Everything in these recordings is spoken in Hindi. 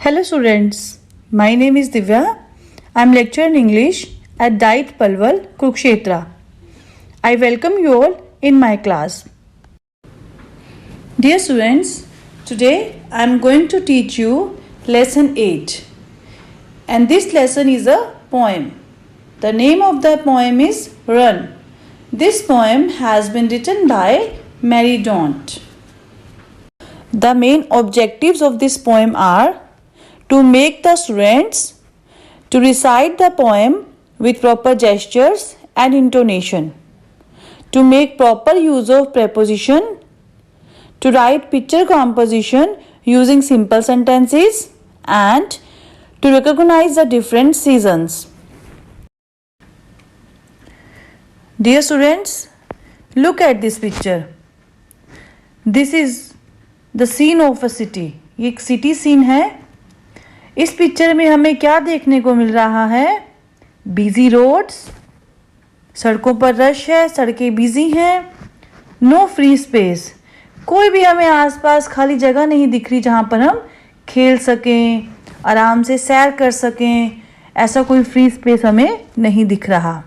Hello students, my name is Divya. I am lecturer in English at Dait Palwal, Kurukshetra. I welcome you all in my class. Dear students, today I am going to teach you lesson 8. And this lesson is a poem. The name of the poem is Run. This poem has been written by Mary Daunt. The main objectives of this poem are to make the students to recite the poem with proper gestures and intonation, to make proper use of preposition, to write picture composition using simple sentences, and to recognize the different seasons. Dear students, look at this picture. This is the scene of a city. ये एक सिटी सीन है. इस पिक्चर में हमें क्या देखने को मिल रहा है? बिजी रोड्स, सड़कों पर रश है, सड़कें बिजी हैं. नो फ्री स्पेस, कोई भी हमें आसपास खाली जगह नहीं दिख रही जहाँ पर हम खेल सकें, आराम से सैर कर सकें. ऐसा कोई फ्री स्पेस हमें नहीं दिख रहा.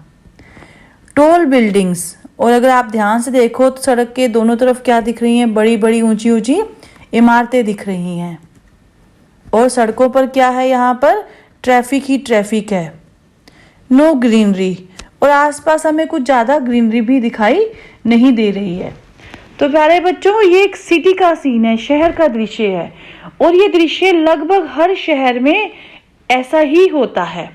टॉल बिल्डिंग्स, और अगर आप ध्यान से देखो तो सड़क के दोनों तरफ क्या दिख रही हैं? बड़ी बड़ी ऊंची ऊंची इमारतें दिख रही हैं. और सड़कों पर क्या है? यहाँ पर ट्रैफिक ही ट्रैफिक है. नो ग्रीनरी, और आसपास हमें कुछ ज़्यादा ग्रीनरी भी दिखाई नहीं दे रही है. तो प्यारे बच्चों, ये एक सिटी का सीन है, शहर का दृश्य है. और ये दृश्य लगभग हर शहर में ऐसा ही होता है,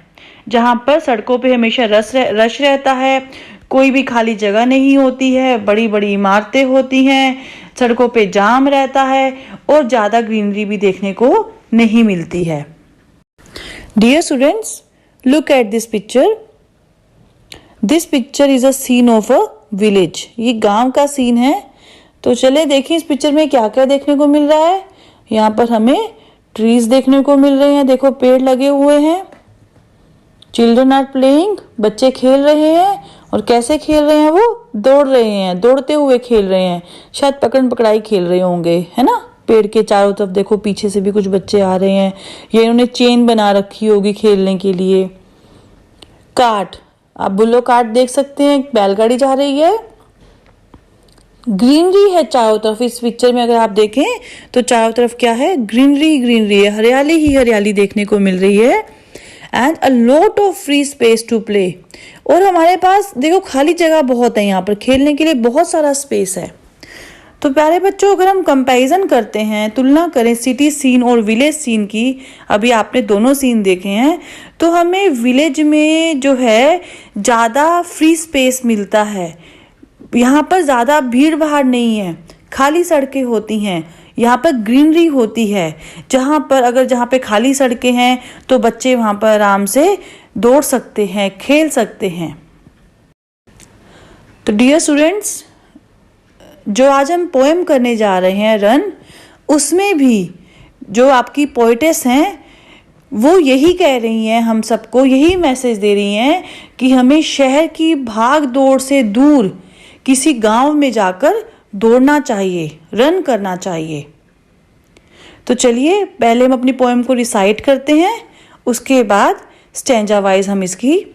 जहाँ पर सड़कों पे हमेशा रश रहता है, कोई भी खाली जगह नहीं होती है, बड़ी बड़ी इमारतें होती हैं, सड़कों पे जाम रहता है और ज़्यादा ग्रीनरी भी देखने को नहीं मिलती है. Dear students, look at this picture. This picture is a scene of a village. ये गांव का सीन है. तो चले देखें इस पिक्चर में क्या क्या देखने को मिल रहा है. यहाँ पर हमें ट्रीज देखने को मिल रहे हैं. देखो, पेड़ लगे हुए हैं. चिल्ड्रन आर प्लेइंग, बच्चे खेल रहे हैं. और कैसे खेल रहे हैं? वो दौड़ रहे हैं, दौड़ते हुए खेल रहे हैं. शायद पकड़न पकड़ाई खेल रहे होंगे, है ना. पेड़ के चारों तरफ देखो, पीछे से भी कुछ बच्चे आ रहे हैं. ये इन्होंने चेन बना रखी होगी खेलने के लिए. कार्ट, आप बुल्लो कार्ट देख सकते हैं. बैलगाड़ी जा रही है. ग्रीनरी है चारों तरफ. इस पिक्चर में अगर आप देखें तो चारों तरफ क्या है? ग्रीनरी ग्रीनरी है, हरियाली ही हरियाली देखने को मिल रही है. And a lot of free space to play. और हमारे पास देखो खाली जगह बहुत है, यहाँ पर खेलने के लिए बहुत सारा स्पेस है. तो प्यारे बच्चों, अगर हम कंपैरिजन करते हैं, तुलना करें सिटी सीन और विलेज सीन की, अभी आपने दोनों सीन देखे हैं, तो हमें विलेज में जो है ज़्यादा फ्री स्पेस मिलता है. यहाँ पर ज़्यादा भीड़ भाड़ नहीं है, खाली सड़कें होती हैं. यहाँ पर ग्रीनरी होती है, जहाँ पे खाली सड़कें हैं तो बच्चे वहाँ पर आराम से दौड़ सकते हैं, खेल सकते हैं. तो डियर स्टूडेंट्स, जो आज हम पोएम करने जा रहे हैं रन, उसमें भी जो आपकी पोएटेस हैं वो यही कह रही हैं, हम सबको यही मैसेज दे रही हैं कि हमें शहर की भाग दौड़ से दूर किसी गांव में जाकर दौड़ना चाहिए, रन करना चाहिए. तो चलिए पहले हम अपनी पोएम को रिसाइट करते हैं, उसके बाद स्टैंजा वाइज हम इसकी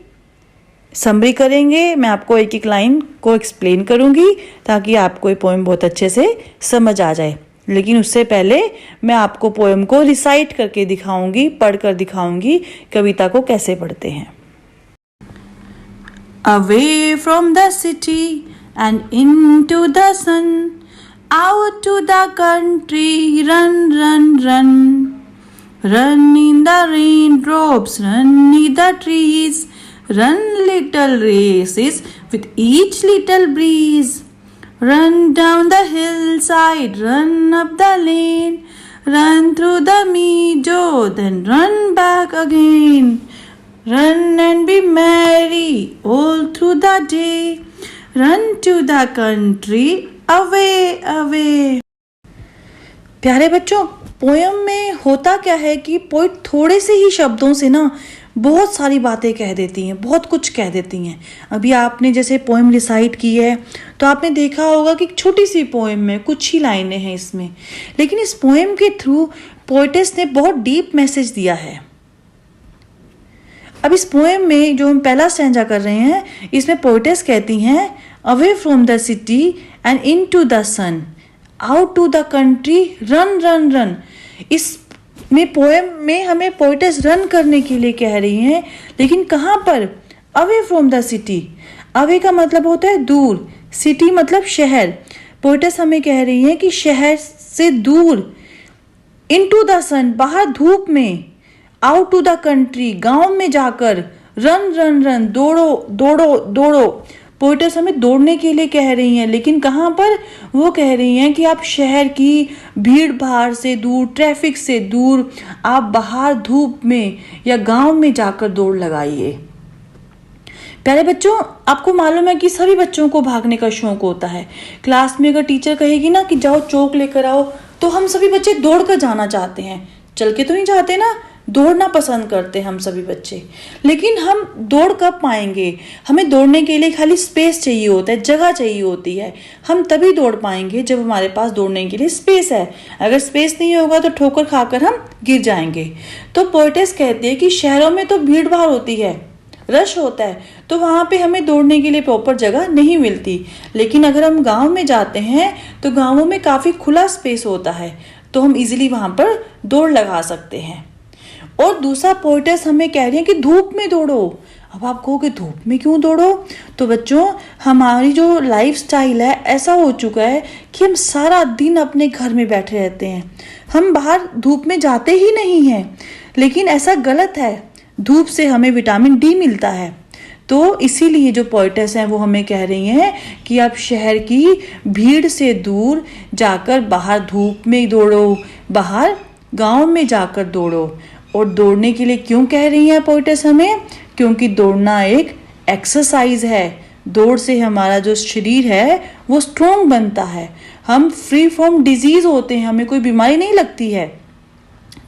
समरी करेंगे. मैं आपको एक एक लाइन को एक्सप्लेन करूंगी ताकि आपको ये पोएम बहुत अच्छे से समझ आ जाए. लेकिन उससे पहले मैं आपको पोएम को रिसाइट करके दिखाऊंगी, पढ़कर दिखाऊंगी कविता को कैसे पढ़ते हैं. Away from the city and into the sun, out to the country, run, run, run. Run in the raindrops, run in the trees, run little races with each little breeze. Run down the hillside, run up the lane, run through the meadow, then run back again. Run and be merry all through the day, run to the country, away, away. प्यारे बच्चों, पोएम में होता क्या है कि पोइट थोड़े से ही शब्दों से ना बहुत सारी बातें कह देती हैं, बहुत कुछ कह देती हैं. अभी आपने जैसे पोएम रिसाइट की है तो आपने देखा होगा कि छोटी सी पोएम में कुछ ही लाइनें हैं इसमें, लेकिन इस पोएम के थ्रू पोएटेस ने बहुत डीप मैसेज दिया है। अब इस पोएम में जो हम पहला स्टैंजा कर रहे हैं, इसमें पोएटेस कहती हैं away from the city and in to the sun, out to the country run run run. इस में पोएम में हमें पोएटेस रन करने के लिए कह रही हैं, लेकिन कहाँ पर? Away from the city. Away का मतलब होता है दूर, सिटी मतलब शहर। पोएटेस हमें कह रही हैं कि शहर से दूर, इनटू द सन बाहर धूप में, आउट टू द कंट्री गांव में जाकर, रन रन रन दौड़ो दौड़ो दौड़ो। पोएटेस हमें दौड़ने के लिए कह रही हैं, लेकिन कहाँ पर? वो कह रही हैं कि आप शहर की भीड़ भाड़ से दूर, ट्रैफिक से दूर, आप बाहर धूप में या गांव में जाकर दौड़ लगाइए। प्यारे बच्चों, आपको मालूम है कि सभी बच्चों को भागने का शौक होता है। क्लास में अगर टीचर कहेगी ना कि जाओ चौक लेकर आओ, तो हम सभी बच्चे दौड़ कर जाना चाहते हैं। चल के तो नहीं जाते ना, दौड़ना पसंद करते हैं हम सभी बच्चे। लेकिन हम दौड़ कब पाएंगे? हमें दौड़ने के लिए खाली स्पेस चाहिए होता है, जगह चाहिए होती है। हम तभी दौड़ पाएंगे जब हमारे पास दौड़ने के लिए स्पेस है। अगर स्पेस नहीं होगा तो ठोकर खाकर हम गिर जाएंगे। तो पोएटेस कहते हैं कि शहरों में तो भीड़ भाड़ होती है, रश होता है, तो वहाँ पे हमें दौड़ने के लिए प्रॉपर जगह नहीं मिलती। लेकिन अगर हम गांव में जाते हैं तो गांवों में काफ़ी खुला स्पेस होता है, तो हम इजीली वहाँ पर दौड़ लगा सकते हैं। और दूसरा पोएटेस हमें कह रही है कि धूप में दौड़ो। अब आप कहोगे धूप में क्यों दौड़ो? तो बच्चों, हमारी जो लाइफस्टाइल है ऐसा हो चुका है कि हम सारा दिन अपने घर में बैठे रहते हैं, हम बाहर धूप में जाते ही नहीं हैं। लेकिन ऐसा गलत है, धूप से हमें विटामिन डी मिलता है। तो इसीलिए जो पोएटेस हैं वो हमें कह रही हैं कि आप शहर की भीड़ से दूर जाकर बाहर धूप में दौड़ो, बाहर गांव में जाकर दौड़ो। और दौड़ने के लिए क्यों कह रही हैं पोएटेस हमें? क्योंकि दौड़ना एक एक्सरसाइज है। दौड़ से हमारा जो शरीर है वो स्ट्रॉन्ग बनता है, हम फ्री फ्रॉम डिजीज होते हैं, हमें कोई बीमारी नहीं लगती है।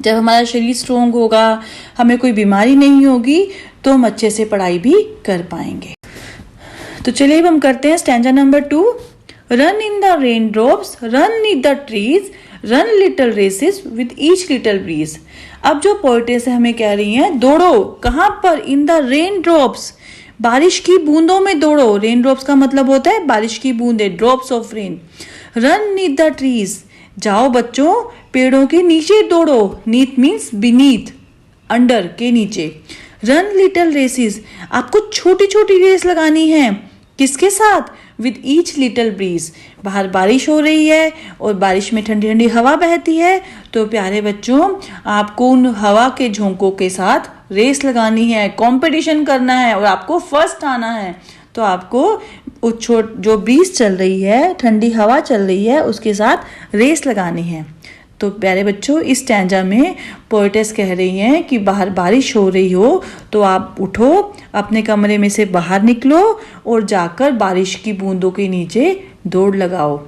जब हमारा शरीर स्ट्रॉन्ग होगा, हमें कोई बीमारी नहीं होगी, तो हम अच्छे से पढ़ाई भी कर पाएंगे। तो चलिए अब हम करते हैं stanza number 2। Run in the rain drops, run neath the trees, run little races with each little breeze. अब जो पोएटेस है हमें कह रही हैं दौड़ो। कहाँ पर? इन द रेन ड्रॉप्स, बारिश की बूंदों में दौड़ो। रेन ड्रॉप्स का मतलब होता है बारिश की बूंदे, drops of rain. Run neath the trees, जाओ बच्चों पेड़ों के नीचे दौड़ो। नीथ मीन्स बीनीथ, अंडर के नीचे। रन लिटिल रेसेस, आपको छोटी छोटी रेस लगानी है। किसके साथ? With each little breeze. बाहर बारिश हो रही है और बारिश में ठंडी ठंडी हवा बहती है, तो प्यारे बच्चों आपको उन हवा के झोंकों के साथ रेस लगानी है, कंपटीशन करना है और आपको फर्स्ट आना है। तो आपको जो ब्रीज चल रही है, ठंडी हवा चल रही है, उसके साथ रेस लगानी है। तो प्यारे बच्चों, इस स्टैंजा में पोएटेस कह रही हैं कि बाहर बारिश हो रही हो तो आप उठो, अपने कमरे में से बाहर निकलो और जाकर बारिश की बूंदों के नीचे दौड़ लगाओ।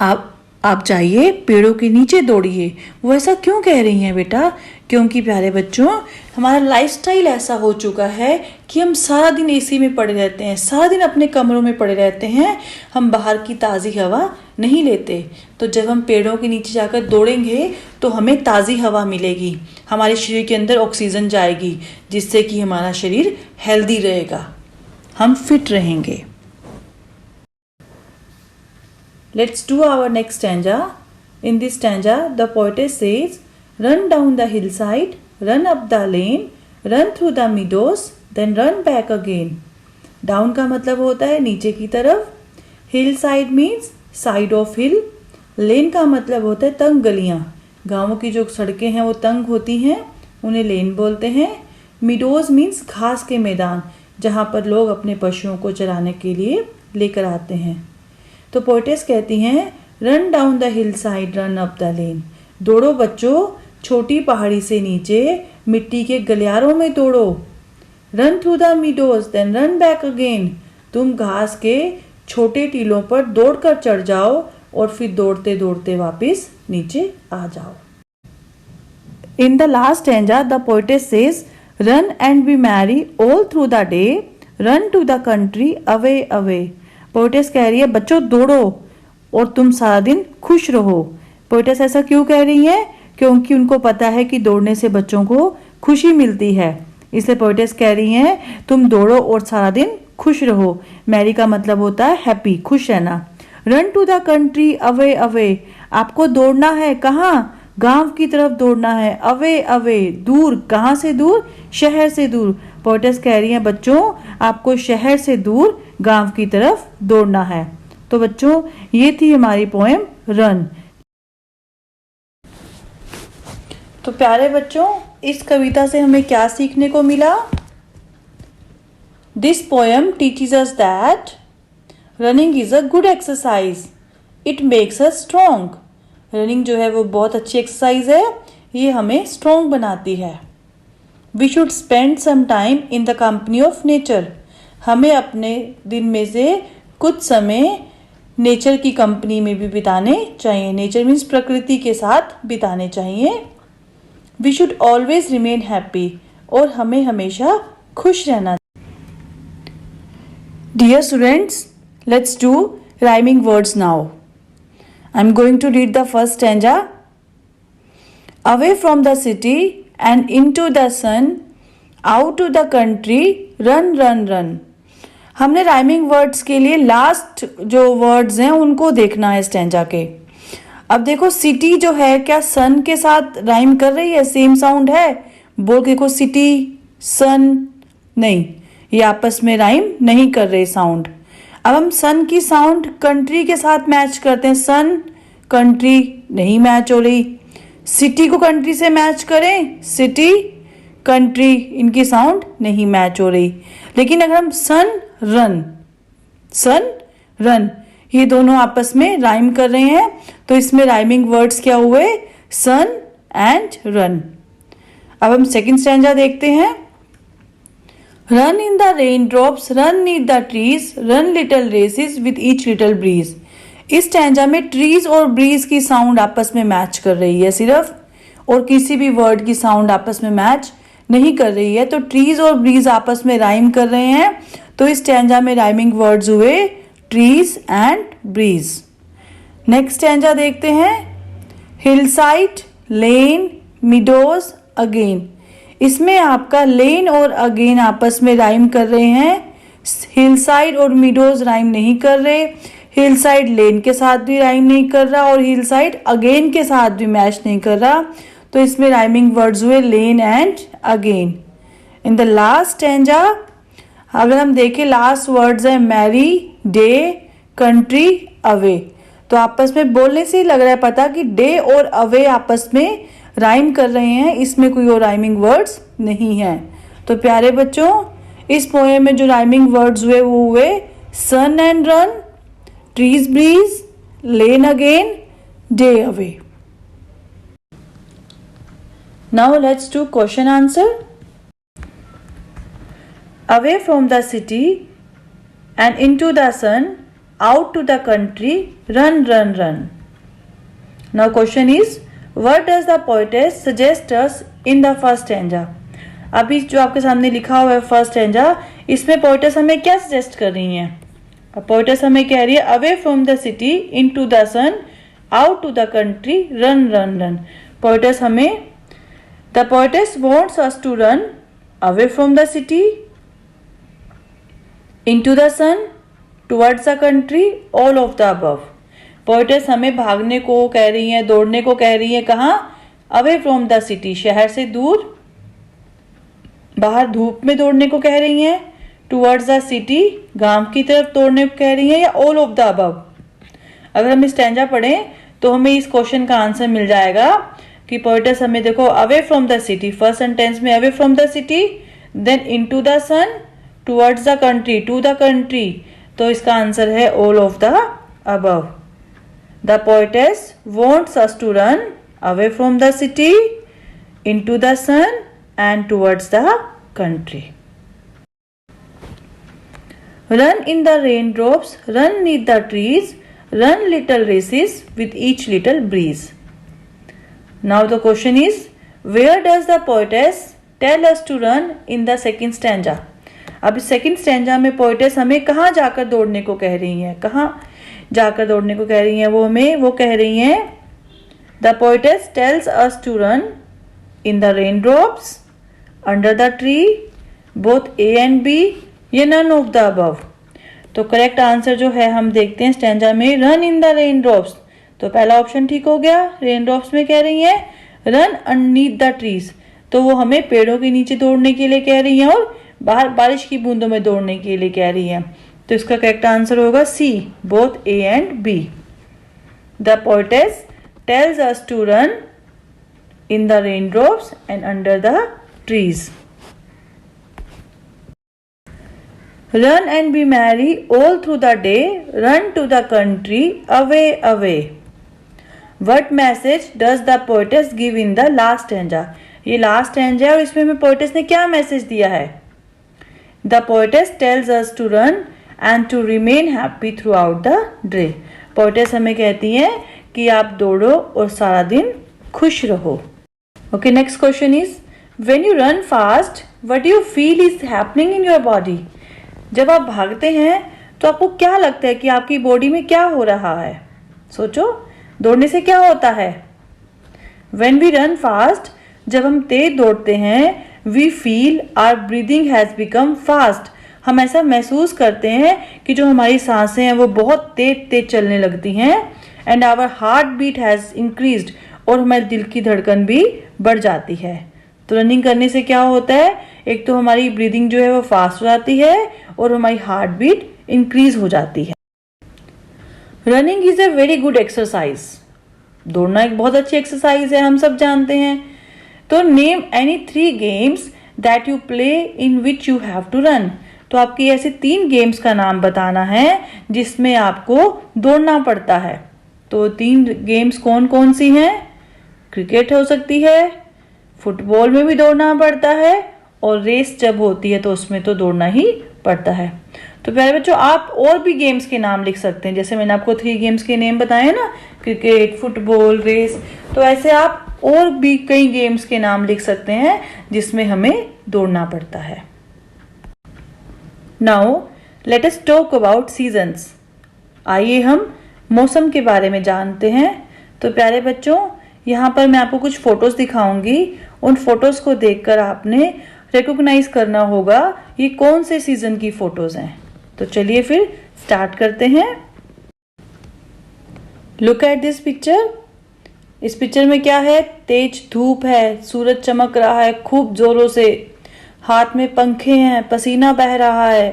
आप जाइए पेड़ों के नीचे दौड़िए। वो ऐसा क्यों कह रही हैं बेटा? क्योंकि प्यारे बच्चों हमारा लाइफस्टाइल ऐसा हो चुका है कि हम सारा दिन एसी में पड़े रहते हैं, सारा दिन अपने कमरों में पड़े रहते हैं, हम बाहर की ताज़ी हवा नहीं लेते। तो जब हम पेड़ों के नीचे जाकर दौड़ेंगे तो हमें ताज़ी हवा मिलेगी, हमारे शरीर के अंदर ऑक्सीजन जाएगी, जिससे कि हमारा शरीर हेल्दी रहेगा, हम फिट रहेंगे। Let's do our next stanza. In this stanza, the poetess says, run down the hillside, run up the lane, run through the meadows, then run back again. Down का मतलब होता है नीचे की तरफ, hillside means side of hill, lane का मतलब होता है तंग गलियाँ। गाँवों की जो सड़कें हैं वो तंग होती हैं, उन्हें लेन बोलते हैं। meadows means घास के मैदान, जहाँ पर लोग अपने पशुओं को चराने के लिए लेकर आते हैं। तो पोएटेस कहती हैं run down the hill side, run up the lane. दौड़ो बच्चों छोटी पहाड़ी से नीचे मिट्टी के गलियारों में दौड़ो। Run through the meadows then run back again. तुम घास के छोटे टीलों पर दौड़कर चढ़ जाओ और फिर दौड़ते दौड़ते वापस नीचे आ जाओ। In the last stanza the poetess says run and be merry all through the day, run to the country away away. Poetess कह रही है बच्चों दौड़ो और तुम सारा दिन खुश रहो। पोएटेस ऐसा क्यों कह रही है? क्योंकि उनको पता है कि दौड़ने से बच्चों को खुशी मिलती है। इसलिए पोएटेस कह रही हैं तुम दौड़ो और सारा दिन खुश रहो। मैरी का मतलब होता है हैप्पी, खुश रहना। Run to the country, away away, आपको दौड़ना है कहाँ? गांव की तरफ दौड़ना है। अवे अवे, दूर, कहाँ से दूर? शहर से दूर। पोएटेस कह रही हैं बच्चों आपको शहर से दूर गांव की तरफ दौड़ना है। तो बच्चों ये थी हमारी पोएम रन। तो प्यारे बच्चों इस कविता से हमें क्या सीखने को मिला? This poem teaches us that running is a good exercise, it makes us strong. Running जो है वो बहुत अच्छी एक्सरसाइज है, ये हमें स्ट्रॉन्ग बनाती है। We should spend some time in the company of nature, हमें अपने दिन में से कुछ समय नेचर की कंपनी में भी बिताने चाहिए। नेचर मीन्स प्रकृति के साथ बिताने चाहिए। We should always remain happy, और हमें हमेशा खुश रहना। Dear students, let's do rhyming words now. I am going to read the first stanza. Away from the city and into the sun, out to the country, run run run. हमने राइमिंग वर्ड्स के लिए लास्ट जो वर्ड्स हैं उनको देखना है स्टैंजा के। अब देखो सिटी जो है क्या सन के साथ राइम कर रही है? सेम साउंड है? बोल के देखो सिटी, सन, नहीं, ये आपस में राइम नहीं कर रहे साउंड। अब हम सन की साउंड कंट्री के साथ मैच करते हैं। सन, कंट्री, नहीं मैच हो रही। सिटी को कंट्री से मैच करें, सिटी, कंट्री, इनकी साउंड नहीं मैच हो रही। लेकिन अगर हम सन रन, ये दोनों आपस में राइम कर रहे हैं, तो इसमें राइमिंग वर्ड्स क्या हुए? Sun and run. अब हम सेकंड स्टैंजा देखते हैं। Run in the rain drops, run need the trees, run little races with each little breeze. इस स्टैंजा में ट्रीज और ब्रीज की साउंड आपस में मैच कर रही है सिर्फ, और किसी भी वर्ड की साउंड आपस में मैच नहीं कर रही है। तो ट्रीज और ब्रीज आपस में राइम कर रहे हैं, तो इस स्टैंजा में राइमिंग वर्ड्स हुए trees and breeze. Next stanza देखते हैं। Hillside, lane, meadows, again. इसमें आपका लेन और अगेन आपस में राइम कर रहे हैं। हिलसाइड और मिडोज राइम नहीं कर रहे। हिलसाइड लेन के साथ भी राइम नहीं कर रहा, और हिलसाइड अगेन के साथ भी मैच नहीं कर रहा। तो इसमें राइमिंग वर्ड्स हुए lane and again. In the last stanza अगर हम देखें, लास्ट वर्ड्स है मैरी, डे, कंट्री, अवे। तो आपस में बोलने से ही लग रहा है पता कि डे और अवे आपस में राइम कर रहे हैं, इसमें कोई और राइमिंग वर्ड्स नहीं है। तो प्यारे बच्चों इस पोएम में जो राइमिंग वर्ड्स हुए वो हुए sun and run, trees breeze, lane again, day away. Now let's do question answer. Away from the city and into the sun, out to the country, run run run. Now question is, what does the poetess suggest us in the first stanza? अभी जो आपके सामने लिखा हुआ है फर्स्ट स्टैंजा, इसमें पोएटेस हमें क्या सजेस्ट कर रही हैं? अब पोएटेस हमें कह रही है away from the city into the sun, out to the country, run run run. Poetess हमें, the poetess wants us to run away from the city, into the sun, towards the country, all of the above. Poetess हमें भागने को कह रही हैं, दौड़ने को कह रही हैं, कहाँ? अवे फ्रॉम द सिटी, शहर से दूर, बाहर धूप में दौड़ने को कह रही हैं। टुवर्ड्स द सिटी, गांव की तरफ दौड़ने को कह रही हैं, या ऑल ऑफ द अबव। अगर हम स्टैंजा पढ़ें तो हमें इस क्वेश्चन का आंसर मिल जाएगा कि पोएटेस हमें देखो away from the city, first sentence में away from the city, then into the sun, towards the country, to the country. तो इसका आंसर है all of the above. The poetess wants us to run away from the city, into the sun and towards the country. Run in the rain drops, run need the trees, run little races with each little breeze. Now the question is, where does the poetess tell us to run in the second stanza? अब सेकंड स्टैंजा में पोएटेस हमें कहाँ जाकर दौड़ने को कह रही हैं? कहाँ जाकर दौड़ने को कह रही हैं? वो कह रही हैं the poetess tells us to run in the raindrops, under the tree, both A and B, या नन ऑफ द अबव। तो करेक्ट आंसर जो है हम देखते हैं स्टैंजा में रन इन द रेनड्रॉप्स। तो पहला ऑप्शन ठीक हो गया, रेनड्रॉप्स में कह रही है रन अंडरनीथ द ट्रीज, तो वो हमें पेड़ों के नीचे दौड़ने के लिए कह रही है और बाहर बारिश की बूंदों में दौड़ने के लिए कह रही है। तो इसका करेक्ट आंसर होगा C, both A and B. The poetess tells us to run in the raindrops and under the trees. Run and be merry all through the day, run to the country, away, away. What message does the poetess give in the last stanza? ये लास्ट स्टैंजा है और इसमें हमें पोएटेस ने क्या मैसेज दिया है? The poetess tells us to run and to remain happy throughout the day. Poetess हमें कहती है कि आप दौड़ो और सारा दिन खुश रहो। Okay, next question is, when you run fast, what do you feel is happening in your body? जब आप भागते हैं तो आपको क्या लगता है कि आपकी बॉडी में क्या हो रहा है? सोचो, दौड़ने से क्या होता है? When we run fast, जब हम तेज दौड़ते हैं, we feel our breathing has become fast. हम ऐसा महसूस करते हैं कि जो हमारी सांसें हैं वो बहुत तेज तेज चलने लगती हैं, and our heart beat has increased, और हमारे दिल की धड़कन भी बढ़ जाती है। तो रनिंग करने से क्या होता है? एक तो हमारी ब्रीदिंग जो है वो फास्ट हो जाती है और हमारी हार्ट बीट इंक्रीज हो जाती है। Running is a very good exercise. दौड़ना एक बहुत अच्छी एक्सरसाइज है, हम सब जानते हैं। तो name any 3 games that you play in which you have to run. तो आपकी ऐसे 3 गेम्स का नाम बताना है जिसमें आपको दौड़ना पड़ता है। तो 3 गेम्स कौन कौन सी हैं? क्रिकेट हो सकती है, फुटबॉल में भी दौड़ना पड़ता है, और रेस जब होती है तो उसमें तो दौड़ना ही पड़ता है। तो प्यारे बच्चों, आप और भी गेम्स के नाम लिख सकते हैं, जैसे मैंने आपको 3 गेम्स के नेम बताए ना, क्रिकेट, फुटबॉल, रेस। तो ऐसे आप और भी कई गेम्स के नाम लिख सकते हैं जिसमें हमें दौड़ना पड़ता है। Now let us talk about seasons. आइए हम मौसम के बारे में जानते हैं। तो प्यारे बच्चों, यहाँ पर मैं आपको कुछ फोटोज दिखाऊंगी। उन फोटोज को देखकर आपने रिकॉग्नाइज करना होगा ये कौन से सीजन की फोटोज हैं। तो चलिए फिर स्टार्ट करते हैं। Look at this picture. इस पिक्चर में क्या है? तेज धूप है, सूरज चमक रहा है खूब जोरों से, हाथ में पंखे हैं, पसीना बह रहा है,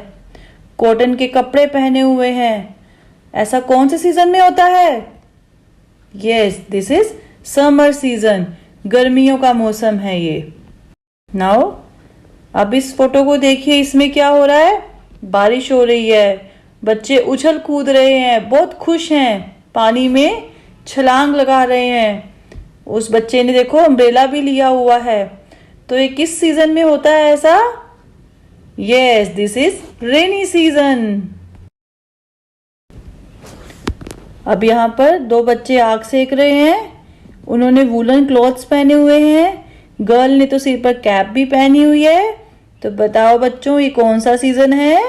कॉटन के कपड़े पहने हुए हैं। ऐसा कौन से सीजन में होता है? Yes, this is summer season. गर्मियों का मौसम है ये। नाउ अब इस फोटो को देखिए, इसमें क्या हो रहा है? बारिश हो रही है, बच्चे उछल कूद रहे हैं, बहुत खुश हैं, पानी में छलांग लगा रहे हैं। उस बच्चे ने देखो अम्ब्रेला भी लिया हुआ है। तो ये किस सीजन में होता है ऐसा? Yes, this is rainy season. अब यहाँ पर 2 बच्चे आग सेक रहे हैं। उन्होंने वूलन क्लॉथ्स पहने हुए हैं। गर्ल ने तो सिर पर कैप भी पहनी हुई है। तो बताओ बच्चों, ये कौन सा सीजन है?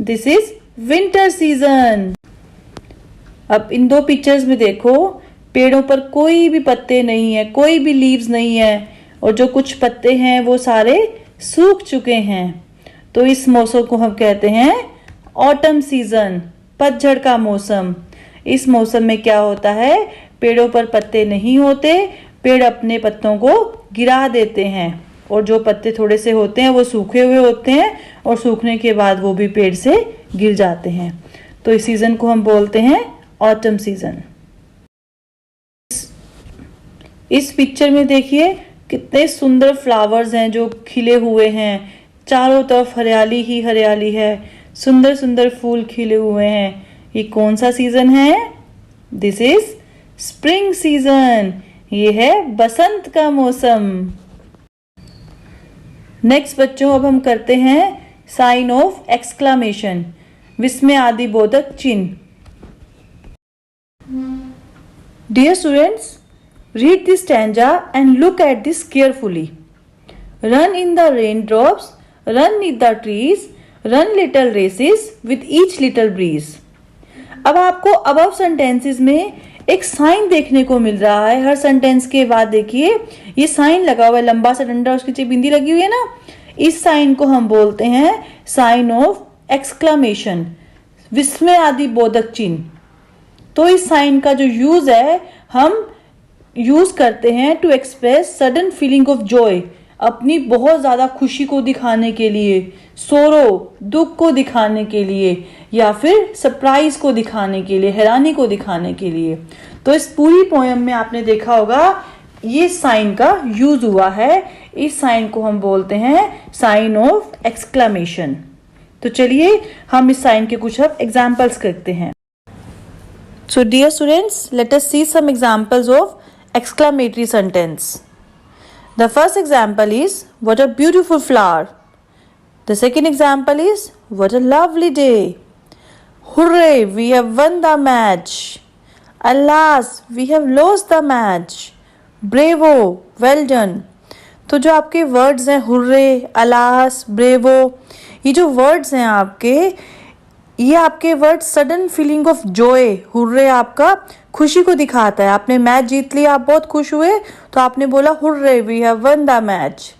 This is winter season. अब इन 2 पिक्चर्स में देखो, पेड़ों पर कोई भी पत्ते नहीं है, कोई भी लीव्स नहीं है, और जो कुछ पत्ते हैं वो सारे सूख चुके हैं। तो इस मौसम को हम कहते हैं ऑटम सीजन, पतझड़ का मौसम। इस मौसम में क्या होता है? पेड़ों पर पत्ते नहीं होते, पेड़ अपने पत्तों को गिरा देते हैं, और जो पत्ते थोड़े से होते हैं वो सूखे हुए होते हैं, और सूखने के बाद वो भी पेड़ से गिर जाते हैं। तो इस सीजन को हम बोलते हैं ऑटम सीजन। इस पिक्चर में देखिए कितने सुंदर फ्लावर्स हैं जो खिले हुए हैं। चारों तरफ हरियाली ही हरियाली है, सुंदर सुंदर फूल खिले हुए हैं। ये कौन सा सीजन है? This is spring season. ये है बसंत का मौसम। नेक्स्ट बच्चों, अब हम करते हैं साइन ऑफ एक्सक्लामेशन, विस्मय आदि बोधक चिन्ह। Dear students, read this stanza and look at this carefully. Run in the raindrops, run neath the trees, run little races with each little breeze. अब आपको above sentences में एक साइन देखने को मिल रहा है हर सेंटेंस के बाद। देखिए ये साइन लगा हुआ है, लंबा सा डंडा, उसके नीचे बिंदी लगी हुई है ना। इस साइन को हम बोलते हैं साइन ऑफ एक्सक्लेमेशन, विस्मय आदि बोधक चिन्ह। तो इस साइन का जो यूज है, हम यूज करते हैं to express sudden feeling of joy, अपनी बहुत ज्यादा खुशी को दिखाने के लिए, सोरो दुख को दिखाने के लिए, या फिर सरप्राइज को दिखाने के लिए, हैरानी को दिखाने के लिए। तो इस पूरी पोयम में आपने देखा होगा ये साइन का यूज हुआ है। इस साइन को हम बोलते हैं साइन ऑफ एक्सक्लेमेशन। तो चलिए हम इस साइन के कुछ अब एग्जाम्पल्स करते हैं। So dear students, let us see some examples of exclamatory sentence. The first example is what a beautiful flower. The second example is what a lovely day. Hooray, we have won the match. Alas, we have lost the match. Bravo, well done. तो जो आपके वर्ड्स हैं हुर्रे, अलास, ब्रेवो, ये जो वर्ड्स हैं आपके, ये आपके word sudden feeling of Joy, hurray आपका खुशी को दिखाता है। आपने मैच जीत लिया, आप बहुत खुश हुए, तो आपने बोला hurray, we have won the match.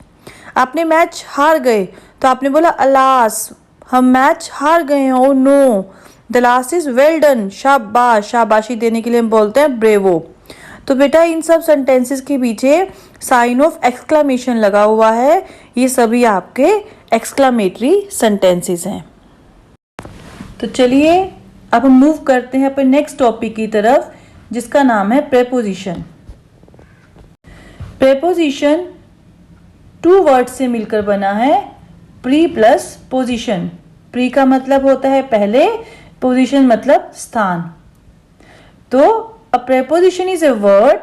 आपने मैच हार गए तो आपने बोला अलास, हम मैच हार गए हैं, oh no. The last is well done, शाबाश, शाबाशी देने के लिए हम बोलते हैं ब्रेवो। तो बेटा इन सब सेंटेंसेस के पीछे साइन ऑफ एक्सक्लेमेशन लगा हुआ है। ये सभी आपके एक्सक्लेमेटरी सेंटेंसेस हैं। तो चलिए अब हम मूव करते हैं अपने नेक्स्ट टॉपिक की तरफ, जिसका नाम है प्रेपोजिशन। प्रेपोजिशन टू वर्ड से मिलकर बना है, प्री प्लस पोजिशन। प्री का मतलब होता है पहले, पोजिशन मतलब स्थान। तो a preposition is a word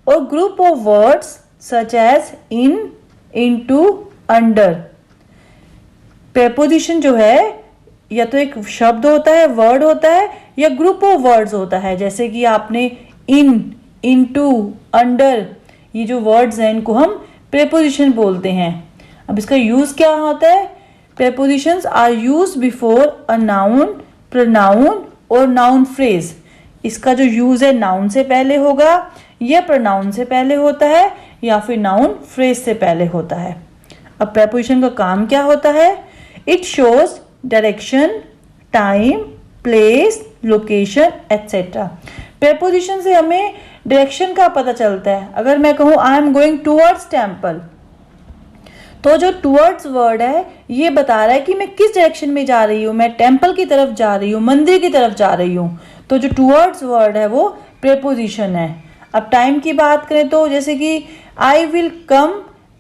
और group of words such as in, into, under. Preposition जो है या तो एक शब्द होता है, वर्ड होता है, या ग्रुप ऑफ वर्ड्स होता है। जैसे कि आपने इन, इनटू, अंडर, ये जो वर्ड्स हैं इनको हम प्रेपोजिशन बोलते हैं। अब इसका यूज क्या होता है? Prepositions are use before a noun, pronoun और नाउन फ्रेज। इसका जो यूज है नाउन से पहले होगा, या प्रोनाउन से पहले होता है, या फिर नाउन फ्रेज से पहले होता है। अब प्रेपोजिशन का काम क्या होता है? It shows direction, time, place, location etcetera. Preposition से हमें डायरेक्शन का पता चलता है। अगर मैं कहूं आई एम गोइंग टूवर्ड्स टेम्पल, तो जो टूवर्ड्स वर्ड है ये बता रहा है कि मैं किस डायरेक्शन में जा रही हूँ, मैं टेम्पल की तरफ जा रही हूँ, मंदिर की तरफ जा रही हूँ। तो जो टूवर्ड्स वर्ड है वो प्रेपोजिशन है। अब टाइम की बात करें तो जैसे कि I will come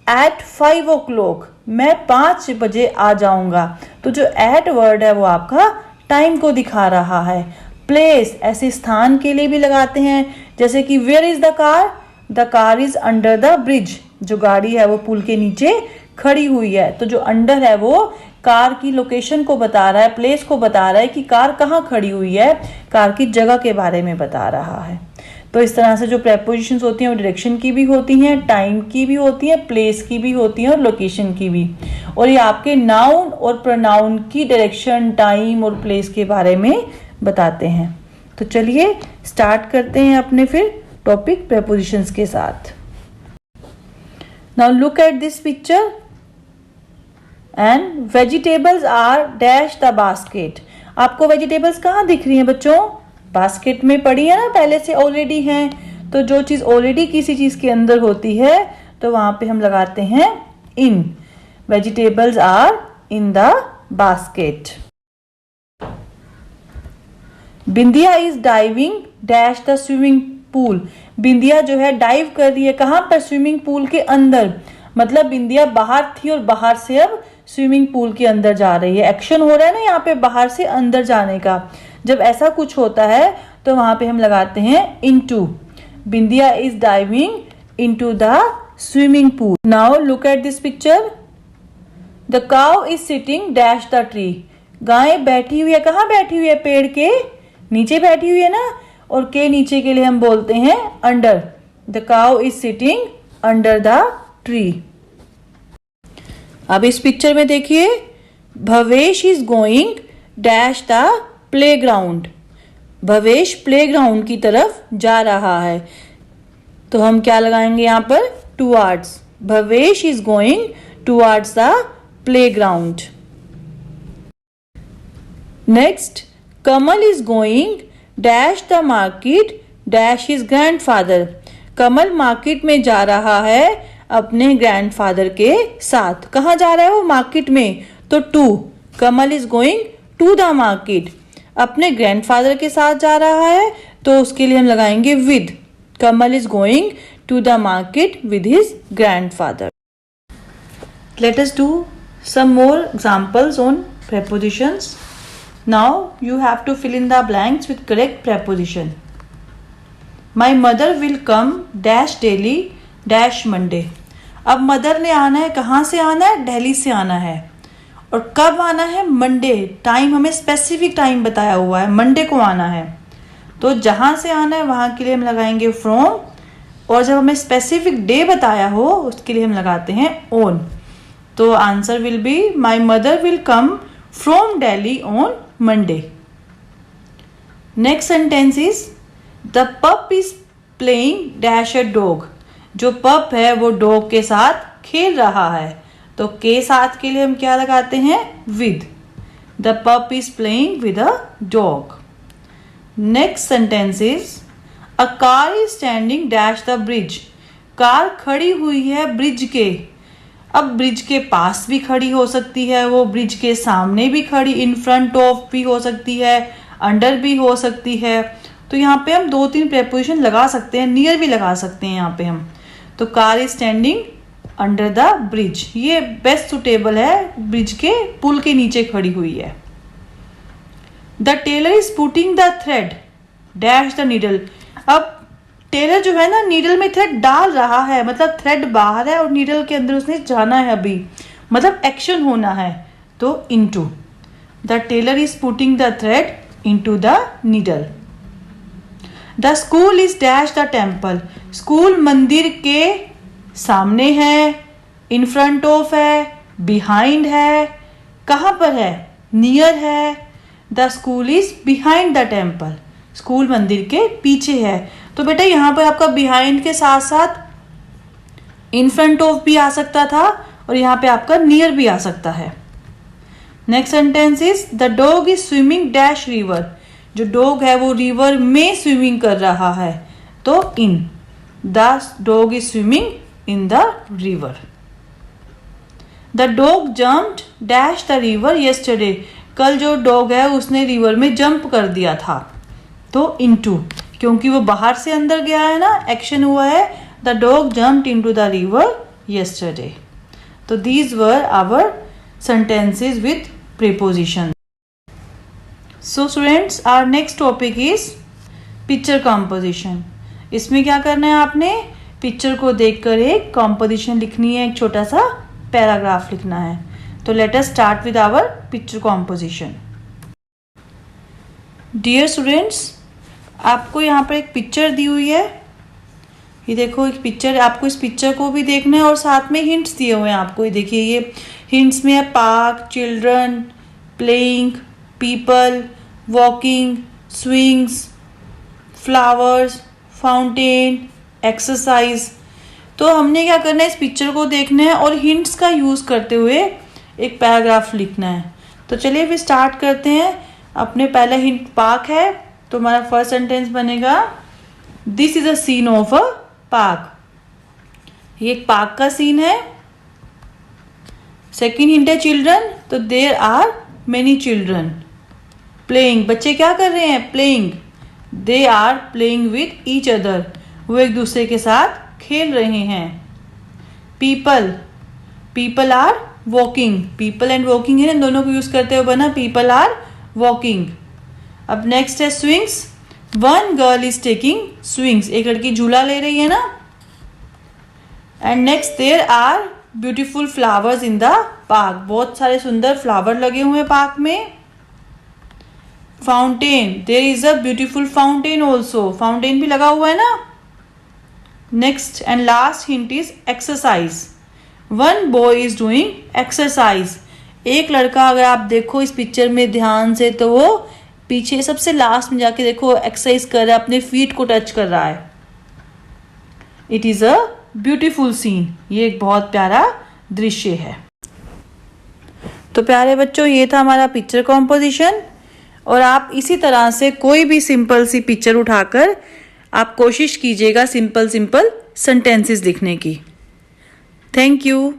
eight 5 o'clock, मैं 5 बजे आ जाऊंगा। तो जो एट वर्ड है वो आपका टाइम को दिखा रहा है। प्लेस ऐसे स्थान के लिए भी लगाते हैं, जैसे कि where is the car is under the bridge, जो गाड़ी है वो पुल के नीचे खड़ी हुई है। तो जो अंडर है वो कार की लोकेशन को बता रहा है, प्लेस को बता रहा है कि कार कहाँ खड़ी हुई है, कार की जगह के बारे में बता रहा है। तो इस तरह से जो प्रेपोजिशंस होती हैं वो डायरेक्शन की भी होती हैं, टाइम की भी होती हैं, प्लेस की भी होती हैं और लोकेशन की भी। और ये आपके नाउन और प्रोनाउन की डायरेक्शन, टाइम और प्लेस के बारे में बताते हैं। तो चलिए स्टार्ट करते हैं अपने फिर टॉपिक प्रेपोजिशंस के साथ। Now look at this picture and vegetables are dash the basket. आपको वेजिटेबल्स कहाँ दिख रही हैं बच्चों? बास्केट में पड़ी है ना, पहले से ऑलरेडी हैं। तो जो चीज ऑलरेडी किसी चीज के अंदर होती है तो वहां पे हम लगाते हैं in. Vegetables are in the basket. Bindiya is diving dash the swimming pool. Bindiya जो है डाइव कर रही है कहां पर? स्विमिंग पूल के अंदर। मतलब बिंदिया बाहर थी और बाहर से अब स्विमिंग पूल के अंदर जा रही है। एक्शन हो रहा है ना यहाँ पे बाहर से अंदर जाने का। जब ऐसा कुछ होता है तो वहां पे हम लगाते हैं into. Bindiya is diving into the swimming pool. Now look at this picture. The cow is sitting dash the tree. गाय बैठी हुई है, कहाँ बैठी हुई है? पेड़ के नीचे बैठी हुई है ना। और के नीचे के लिए हम बोलते हैं under. The cow is sitting under the tree. अब इस पिक्चर में देखिए, Bhavesh is going dash the playground. Bhavesh playground की तरफ जा रहा है। तो हम क्या लगाएंगे यहाँ पर? Towards. Bhavesh is going towards the playground. Next, Kamal is going dash the market dash his grandfather. Kamal market में जा रहा है अपने ग्रैंडफादर के साथ। कहाँ जा रहा है वो? मार्केट में। तो to, Kamal is going to the market. अपने ग्रैंडफादर के साथ जा रहा है तो उसके लिए हम लगाएंगे with. Kamal is going to the market with his grandfather. Let us do some more examples on prepositions. Now you have to fill in the blanks with correct preposition. My mother will come dash daily dash Monday. अब मदर ने आना है, कहाँ से आना है? दिल्ली से आना है। और कब आना है? मंडे। टाइम हमें स्पेसिफिक टाइम बताया हुआ है, मंडे को आना है। तो जहाँ से आना है वहाँ के लिए हम लगाएंगे फ्रॉम, और जब हमें स्पेसिफिक डे बताया हो उसके लिए हम लगाते हैं ऑन। तो answer will be my mother will come from Delhi on Monday. Next sentence is the पप is playing dash a dog. जो पप है वो डॉग के साथ खेल रहा है। तो के साथ के लिए हम क्या लगाते हैं? विद। द पप is playing with a dog. Next sentence is a car is standing dash the bridge. Car खड़ी हुई है ब्रिज के। अब ब्रिज के पास भी खड़ी हो सकती है, वो ब्रिज के सामने भी खड़ी, इन फ्रंट ऑफ भी हो सकती है, अंडर भी हो सकती है। तो यहाँ पे हम 2-3 प्रेपोजिशन लगा सकते हैं, नियर भी लगा सकते हैं यहाँ पे हम। तो car is standing under the bridge, ये बेस्ट सुटेबल है, ब्रिज के पुल के नीचे खड़ी हुई है। The tailor is putting the thread dash the needle. अब टेलर जो है ना, नीडल में थ्रेड डाल रहा है, मतलब थ्रेड बाहर है और नीडल के अंदर उसने जाना है अभी, मतलब एक्शन होना है। तो into. The tailor is putting the thread into the needle. The school is dash the temple. School मंदिर के सामने है, इन फ्रंट ऑफ है, बिहाइंड है, कहाँ पर है? नियर है। The school is behind the temple. School मंदिर के पीछे है। तो बेटा यहाँ पर आपका बिहाइंड के साथ साथ इन फ्रंट ऑफ भी आ सकता था और यहाँ पे आपका नियर भी आ सकता है। Next sentence is the dog is swimming dash river. जो डॉग है वो रिवर में स्विमिंग कर रहा है। तो in. The dog is swimming in the river. The dog jumped dash the river yesterday. कल जो डॉग है उसने रिवर में जंप कर दिया था। तो इनटू, क्योंकि वो बाहर से अंदर गया है ना, एक्शन हुआ है। The dog jumped into the river yesterday. तो these were our sentences with preposition. So students, our next topic is picture composition. इसमें क्या करना है आपने? पिक्चर को देखकर एक कॉम्पोजिशन लिखनी है, एक छोटा सा पैराग्राफ लिखना है। तो let us start with our picture composition. Dear students, आपको यहाँ पर एक पिक्चर दी हुई है। ये देखो एक पिक्चर, आपको इस पिक्चर को भी देखना है और साथ में हिंट्स दिए हुए हैं आपको। ये देखिए, ये हिंट्स में है park, children, playing, people, walking, swings, flowers, fountain, exercise. तो हमने क्या करना है, इस पिक्चर को देखना है और हिंट्स का यूज़ करते हुए एक पैराग्राफ लिखना है। तो चलिए फिर स्टार्ट करते हैं। अपने पहला हिंट पार्क है, तो हमारा फर्स्ट सेंटेंस बनेगा this is a scene of a park. ये एक पार्क का सीन है। सेकेंड हिंट है चिल्ड्रन, तो there are many children. Playing, बच्चे क्या कर रहे हैं? Playing. They are playing with each other, वो एक दूसरे के साथ खेल रहे हैं। People, people are walking. People and walking है, दोनों को यूज करते हुए बना पीपल आर वॉकिंग। अब नेक्स्ट है swings. One girl is taking swings, एक लड़की झूला ले रही है ना। And next there are beautiful flowers in the park, बहुत सारे सुंदर फ्लावर लगे हुए हैं पार्क में। Fountain, there is a beautiful fountain also, fountain भी लगा हुआ है ना। Next and last hint is exercise. One boy is doing exercise. एक लड़का, अगर आप देखो इस पिक्चर में ध्यान से, तो वो पीछे सबसे लास्ट में जाके देखो एक्सरसाइज कर रहा है, अपने फीट को टच कर रहा है। It is a beautiful scene. ये एक बहुत प्यारा दृश्य है। तो प्यारे बच्चों, ये था हमारा पिक्चर कॉम्पोजिशन। और आप इसी तरह से कोई भी सिंपल सी पिक्चर उठाकर आप कोशिश कीजिएगा सिंपल सिंपल सेंटेंसेस लिखने की। Thank you.